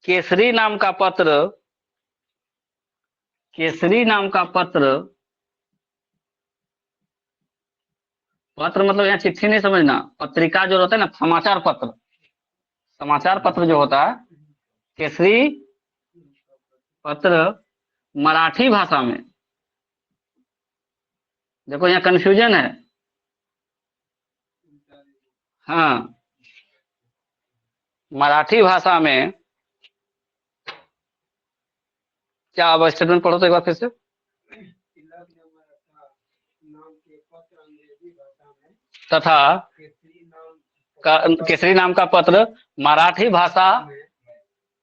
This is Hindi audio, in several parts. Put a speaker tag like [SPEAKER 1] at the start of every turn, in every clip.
[SPEAKER 1] केसरी नाम का पत्र, केसरी नाम का पत्र, पत्र मतलब यहाँ चिट्ठी नहीं समझना, पत्रिका जो होता है ना, समाचार पत्र, समाचार पत्र जो होता है, केसरी पत्र मराठी भाषा में, देखो यहाँ कंफ्यूजन है। हाँ, मराठी भाषा में, क्या अब स्टेटमेंट पढ़ो तो एक बार फिर से। तथा केसरी नाम का पत्र मराठी भाषा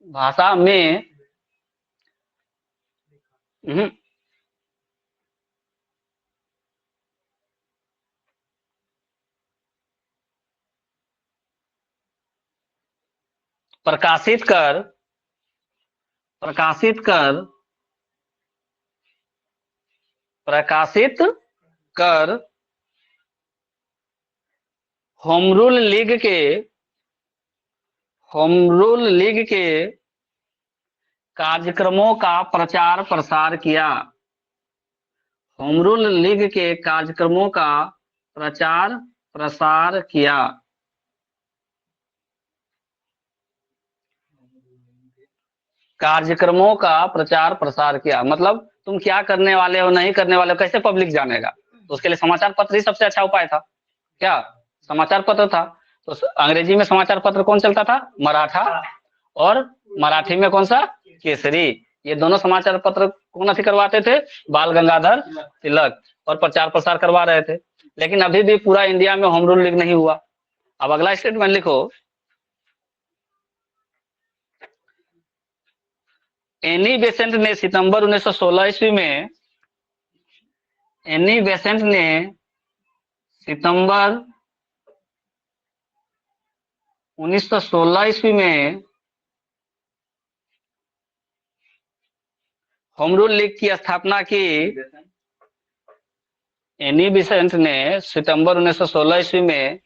[SPEAKER 1] भाषा में प्रकाशित कर, प्रकाशित कर, प्रकाशित कर होम रूल लीग के, होम रूल लीग के कार्यक्रमों का प्रचार प्रसार किया, होम रूल लीग के कार्यक्रमों का प्रचार प्रसार किया। कार्यक्रमों का प्रचार प्रसार किया मतलब तुम क्या करने वाले हो, नहीं करने वाले हो, कैसे पब्लिक जानेगा? तो उसके लिए समाचार पत्र ही सबसे अच्छा उपाय था। क्या समाचार पत्र था? तो अंग्रेजी में समाचार पत्र कौन चलता था? मराठा, और मराठी में कौन सा? केसरी। ये दोनों समाचार पत्र कौन अथी करवाते थे? बाल गंगाधर तिलक, और प्रचार प्रसार करवा रहे थे। लेकिन अभी भी पूरा इंडिया में होम रूल लीग नहीं हुआ। अब अगला स्टेटमेंट लिखो, एनी बेसेंट ने सितंबर 1916 ईस्वी में, एनी बेसेंट ने सितंबर 1916 ईस्वी में होम रूल लीग की स्थापना की। एनी बेसेंट ने सितंबर 1916 ईस्वी में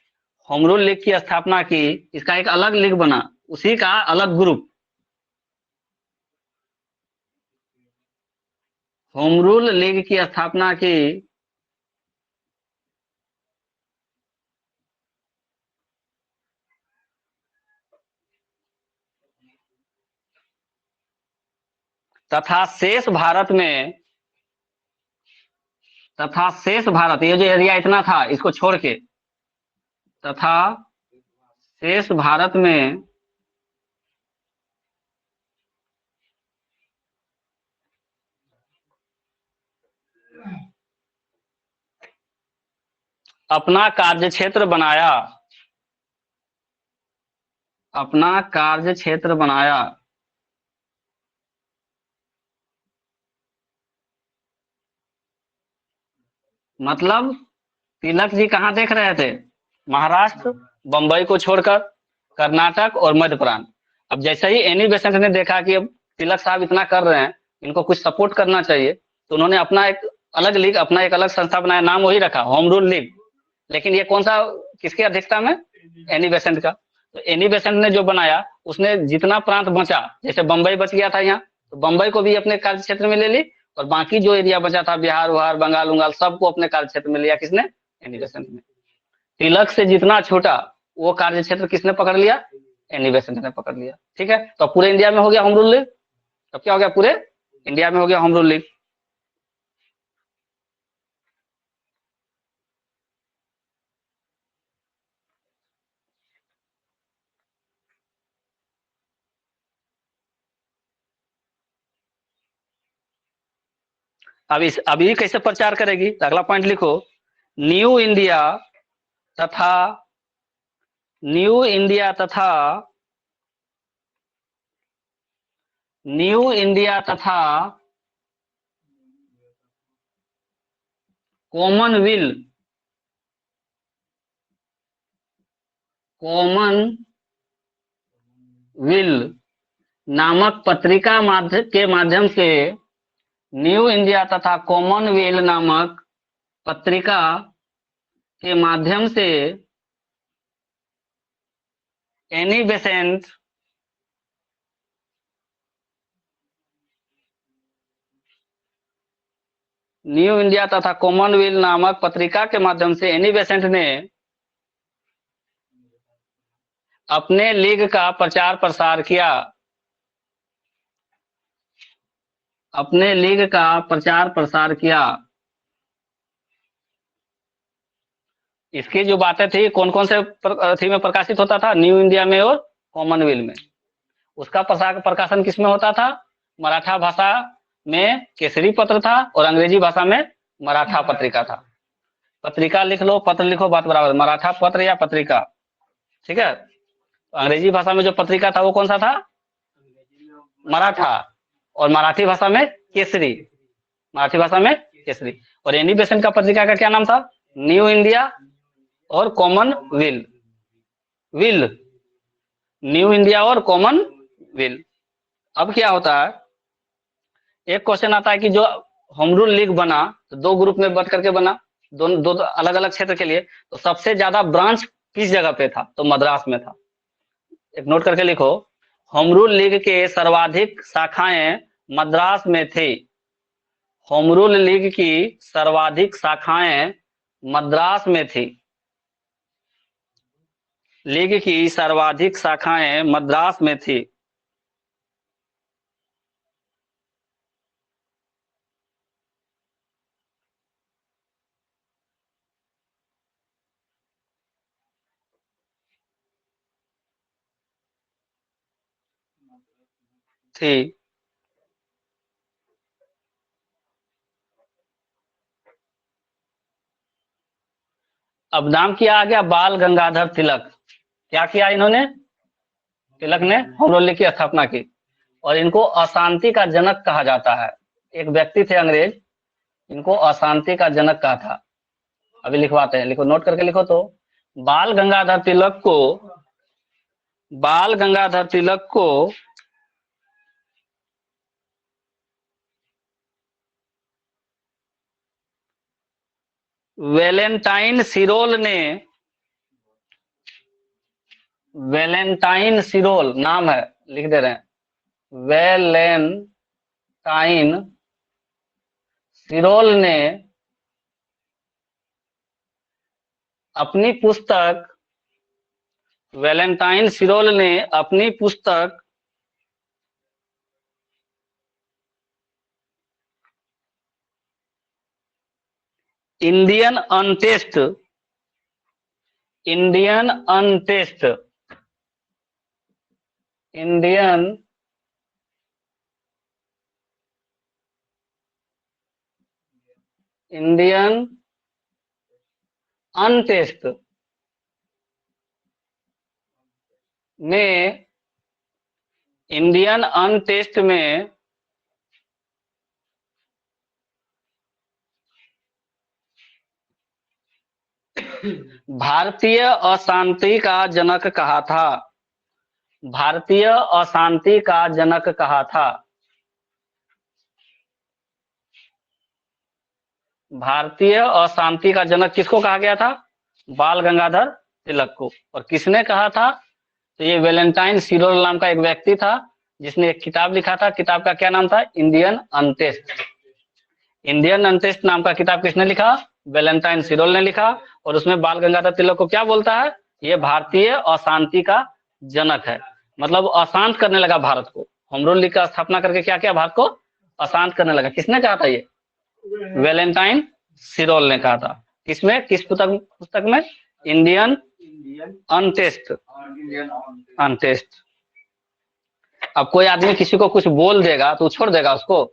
[SPEAKER 1] होम रूल लीग की स्थापना की। इसका एक अलग लीग बना, उसी का अलग ग्रुप, होम रूल लीग की स्थापना की। तथा शेष भारत में, तथा शेष भारत, ये जो एरिया इतना था इसको छोड़ के, तथा शेष भारत में अपना कार्यक्षेत्र बनाया, अपना कार्यक्षेत्र बनाया। मतलब तिलक जी कहाँ देख रहे थे? महाराष्ट्र, बंबई को छोड़कर कर्नाटक और मध्य प्रांत। अब जैसे ही एनी बेसेंट ने देखा कि अब तिलक साहब इतना कर रहे हैं, इनको कुछ सपोर्ट करना चाहिए, तो उन्होंने अपना एक अलग लीग, अपना एक अलग संस्था बनाया, नाम वही रखा, होम रूल लीग। लेकिन ये कौन सा, किसकी अध्यक्षता में? एनी बेसेंट का। तो एनी बेसेंट ने जो बनाया, उसने जितना प्रांत बचा, जैसे बंबई बच गया था यहाँ, तो बंबई को भी अपने कार्य क्षेत्र में ले ली, और बाकी जो एरिया बचा था, बिहार उहार, बंगाल उंगाल, सबको अपने कार्य क्षेत्र में लिया। किसने? एनी बेसेंट ने। तिलक से जितना छोटा वो कार्य क्षेत्र किसने पकड़ लिया? एनी बेसेंट ने पकड़ लिया। ठीक है, तो पूरे इंडिया में हो गया होम रूल लीग। अब क्या हो गया? पूरे इंडिया में हो गया होम रूल लीग। अभी कैसे प्रचार करेगी? अगला पॉइंट लिखो, न्यू इंडिया तथा, न्यू इंडिया तथा, न्यू इंडिया तथा कॉमनवेल्थ, कॉमनवेल्थ नामक पत्रिका के माध्यम से, न्यू इंडिया तथा कॉमनवेल्थ नामक पत्रिका के माध्यम से एनी बेसेंट, न्यू इंडिया तथा कॉमनवेल्थ नामक पत्रिका के माध्यम से एनी बेसेंट ने अपने लीग का प्रचार प्रसार किया। अपने लीग का प्रचार प्रसार किया। इसकी जो बातें थी कौन कौन से थी में प्रकाशित होता था, न्यू इंडिया में और कॉमनवेल्थ में। उसका प्रकाशन किसमें होता था, मराठा भाषा में केसरी पत्र था और अंग्रेजी भाषा में मराठा पत्रिका था। पत्रिका लिख लो, पत्र लिखो, बात बराबर, मराठा पत्र या पत्रिका, ठीक है। तो अंग्रेजी भाषा में जो पत्रिका था वो कौन सा था, मराठा, और मराठी भाषा में केसरी, मराठी भाषा में केसरी। और एनी बेसेंट का पत्रिका का क्या नाम था, न्यू इंडिया और कॉमनवेल्थ, न्यू इंडिया और कॉमनवेल्थ। अब क्या होता है, एक क्वेश्चन आता है कि जो होम रूल लीग बना तो दो ग्रुप में बट करके बना, दोनों दो अलग अलग क्षेत्र के लिए, तो सबसे ज्यादा ब्रांच किस जगह पे था, तो मद्रास में था। एक नोट करके लिखो, होम रूल लीग के सर्वाधिक शाखाएं मद्रास में थी। होम रूल लीग की सर्वाधिक शाखाएं मद्रास में थी। लीग की सर्वाधिक शाखाएं मद्रास में थी। थी। अब नाम किया आ गया बाल गंगाधर तिलक। क्या किया इन्होंने, तिलक ने होम रूल लीग की स्थापना की और इनको अशांति का जनक कहा जाता है। एक व्यक्ति थे अंग्रेज, इनको अशांति का जनक कहा था। अभी लिखवाते हैं, लिखो, नोट करके लिखो। तो बाल गंगाधर तिलक को, बाल गंगाधर तिलक को वैलेंटाइन सिरोल ने, वैलेंटाइन सिरोल नाम है, लिख दे रहे हैं, वैलेंटाइन सिरोल ने अपनी पुस्तक, वैलेंटाइन सिरोल ने अपनी पुस्तक इंडियन अनटेस्ट, इंडियन अनटेस्ट, इंडियन इंडियन अनटेस्ट में, इंडियन अनटेस्ट में भारतीय अशांति का जनक कहा था। भारतीय अशांति का जनक कहा था। भारतीय अशांति का जनक किसको कहा गया था, बाल गंगाधर तिलक को। और किसने कहा था, तो ये वैलेंटाइन सिरोल नाम का एक व्यक्ति था जिसने एक किताब लिखा था। किताब का क्या नाम था, इंडियन अनटेस्ट। इंडियन अनटेस्ट नाम का किताब किसने लिखा, वैलेंटाइन सिरोल ने लिखा। और उसमें बाल गंगाधर तिलक को क्या बोलता है, ये भारतीय अशांति का जनक है। मतलब अशांत करने लगा भारत को, होम रूल लीग का स्थापना करके क्या किया, भारत को अशांत करने लगा। किसने कहा था, ये वैलेंटाइन सिरोल ने कहा था। किसमें, किस पुस्तक में, इंडियन अनटेस्ट, अनटेस्ट। अब कोई आदमी किसी को कुछ बोल देगा तो छोड़ देगा उसको,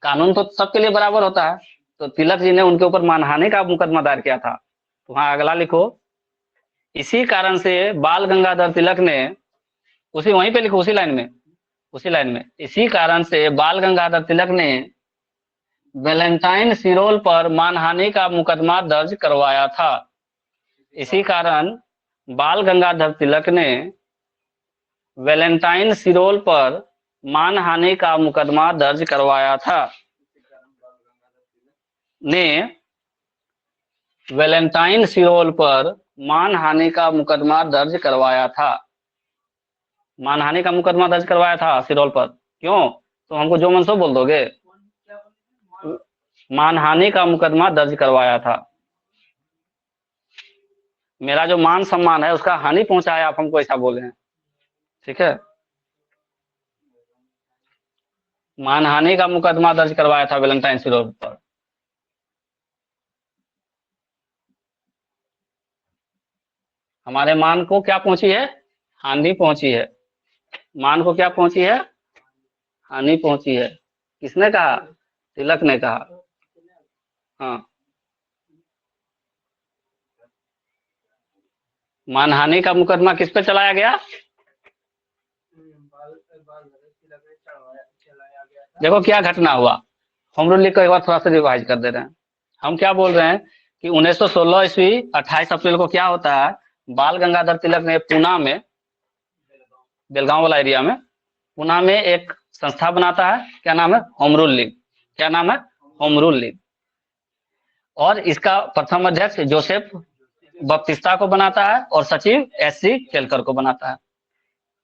[SPEAKER 1] कानून तो सबके लिए बराबर होता है। तो तिलक जी ने उनके ऊपर मानहानि का मुकदमा दायर किया था। तो वहां अगला लिखो, इसी कारण से बाल गंगाधर तिलक ने, उसी वहीं पे लिखो, उसी लाइन में, उसी लाइन में, इसी कारण से बाल गंगाधर तिलक ने वैलेंटाइन सिरोल पर मानहानि का मुकदमा दर्ज करवाया था। इसी कारण बाल गंगाधर तिलक ने वैलेंटाइन सिरोल पर मानहानि का मुकदमा दर्ज करवाया था। ने वैलेंटाइन सिरोल पर मानहानि का मुकदमा दर्ज करवाया था। मानहानि का मुकदमा दर्ज करवाया था सिरोल पर, क्यों, तो हमको जो मन सो बोल दोगे। मानहानि का मुकदमा दर्ज करवाया था। मेरा जो मान सम्मान है उसका हानि पहुंचाया, आप हमको ऐसा बोले हैं, ठीक है। मानहानि का मुकदमा दर्ज करवाया था वेलेंटाइन रोड पर। हमारे मान को क्या पहुंची है? हानि पहुंची है। मान को क्या पहुंची है? हानि पहुंची है। किसने कहा? तिलक ने कहा। हाँ, मानहानि का मुकदमा किस पे चलाया गया? देखो क्या घटना हुआ, होम रूल लीग को एक बार थोड़ा सा रिवाइज कर दे रहे हैं। हम क्या बोल रहे हैं कि 1916 ईस्वी 28 अप्रैल को क्या होता है, बाल गंगाधर तिलक ने पूना में, बेलगांव वाला एरिया में, पूना में एक संस्था बनाता है। क्या नाम है? Home rule league. क्या नाम है? Home rule league. और इसका प्रथम अध्यक्ष जोसेफ बप्तिस्ता को बनाता है और सचिव एससी केलकर को बनाता है।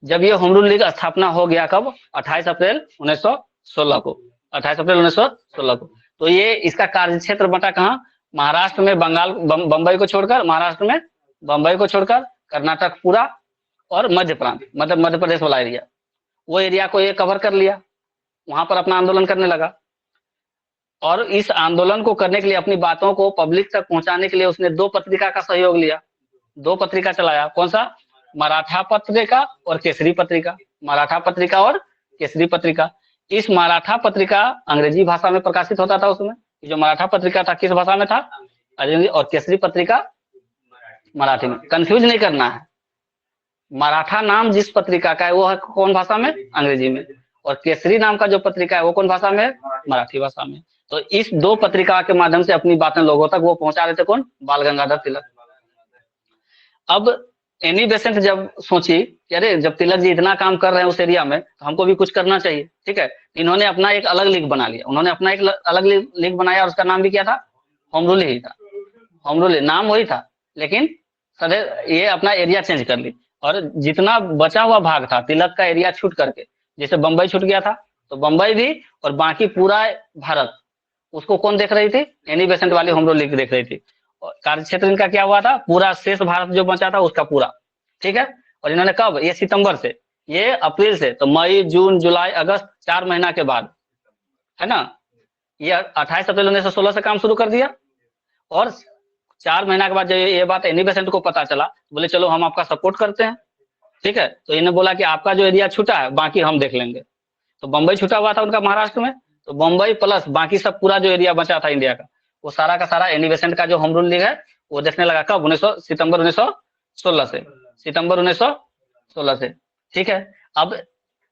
[SPEAKER 1] जब ये होम रूल लीग स्थापना हो गया, कब? 28 अप्रैल 1916 को। 28 अप्रैल 1916 को। तो ये इसका कार्य क्षेत्र बटा कहाँ? महाराष्ट्र में बंगाल, बंबई को छोड़कर, महाराष्ट्र में बंबई को छोड़कर, कर्नाटक पूरा और मध्य प्रांत, मतलब मध्य प्रदेश वाला एरिया, वो एरिया को ये कवर कर लिया। वहां पर अपना आंदोलन करने लगा। और इस आंदोलन को करने के लिए, अपनी बातों को पब्लिक तक पहुंचाने के लिए उसने दो पत्रिका का सहयोग लिया। दो पत्रिका चलाया। कौन सा? मराठा पत्रिका और केसरी पत्रिका। मराठा पत्रिका और केसरी पत्रिका। इस मराठा पत्रिका अंग्रेजी भाषा में प्रकाशित होता था उसमें। जो मराठा पत्रिका था किस भाषा में था? अंग्रेजी। और केसरी पत्रिका मराठी में। कंफ्यूज नहीं करना है, मराठा नाम जिस पत्रिका का है वो है कौन भाषा में? अंग्रेजी में। और केसरी नाम का जो पत्रिका है वो कौन भाषा में है? मराठी भाषा में। तो इस दो पत्रिका के माध्यम से अपनी बातें लोगों तक वो पहुंचा रहे थे। कौन? बाल गंगाधर तिलक। अब एनी बेसेंट जब सोची कि अरे जब तिलक जी इतना काम कर रहे हैं उस एरिया में, तो हमको भी कुछ करना चाहिए, ठीक है। इन्होंने अपना एक अलग लीग बना लिया। उन्होंने अपना एक अलग लीग बनाया और उसका नाम भी क्या था? होम रूल ही था। होम रूल नाम वही था, लेकिन ये अपना एरिया चेंज कर ली। और जितना बचा हुआ भाग था तिलक का एरिया छूट करके, जैसे बंबई छूट गया था, तो बंबई भी और बाकी पूरा भारत, उसको कौन देख रही थी? एनी बेसेंट वाली होम रूल लीग देख रही थी। और कार्य क्षेत्र इनका क्या हुआ था? पूरा शेष भारत जो बचा था उसका पूरा, ठीक है। और इन्होंने कब? ये सितंबर से, ये अप्रैल से, तो मई जून जुलाई अगस्त 4 महीना के बाद, है ना, ये 28 अप्रैल 1916 से काम शुरू कर दिया। और 4 महीना के बाद जब ये बात एनी बेसेंट को पता चला, बोले चलो हम आपका सपोर्ट करते हैं, ठीक है। तो इन्हें बोला कि आपका जो एरिया छूटा है बाकी हम देख लेंगे। तो बंबई छूटा हुआ था उनका महाराष्ट्र में, तो बंबई प्लस बाकी सब पूरा जो एरिया बचा था इंडिया का, वो सारा का सारा एनी बेसेंट का जो होम रूल लीग है वो देखने लगा। कब? सितंबर 1916 से। सितंबर 1916 से, ठीक है। अब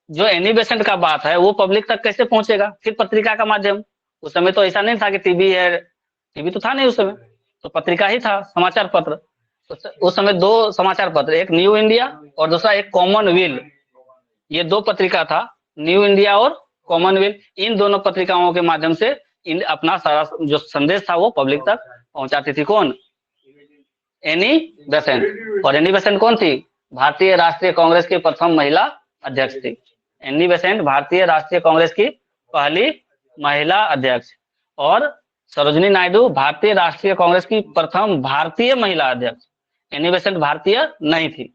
[SPEAKER 1] जो एनी बेसेंट का बात है वो पब्लिक तक कैसे पहुंचेगा? फिर पत्रिका का माध्यम। उस समय तो ऐसा नहीं था कि टीवी है, टीवी तो था नहीं उस समय, तो पत्रिका ही था, समाचार पत्र। उस समय दो समाचार पत्र, एक न्यू इंडिया और दूसरा एक कॉमनवेल्थ, ये दो पत्रिका था, न्यू इंडिया और कॉमनवेल्थ। इन दोनों पत्रिकाओं के माध्यम से इन अपना सारा जो संदेश था वो पब्लिक तक पहुंचाती थी। कौन? Annie Besant. और एनी बेसेंट कौन थी? भारतीय राष्ट्रीय कांग्रेस की प्रथम महिला अध्यक्ष थी। एनी बेसेंट भारतीय राष्ट्रीय कांग्रेस की पहली महिला अध्यक्ष। और सरोजिनी नायडू भारतीय राष्ट्रीय कांग्रेस की प्रथम भारतीय महिला अध्यक्ष। एनी बेसेंट भारतीय नहीं थी।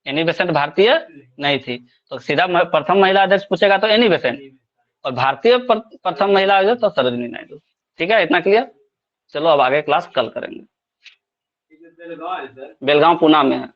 [SPEAKER 1] एनी बेसेंट भारतीय नहीं थी। तो सीधा प्रथम महिला अध्यक्ष पूछेगा तो एनी बेसेंट, और भारतीय प्रथम महिला अध्यक्ष तो सरोजिनी नायडू। ठीक है, इतना क्लियर। चलो अब आगे क्लास कल करेंगे। बेलगांव पूना में है।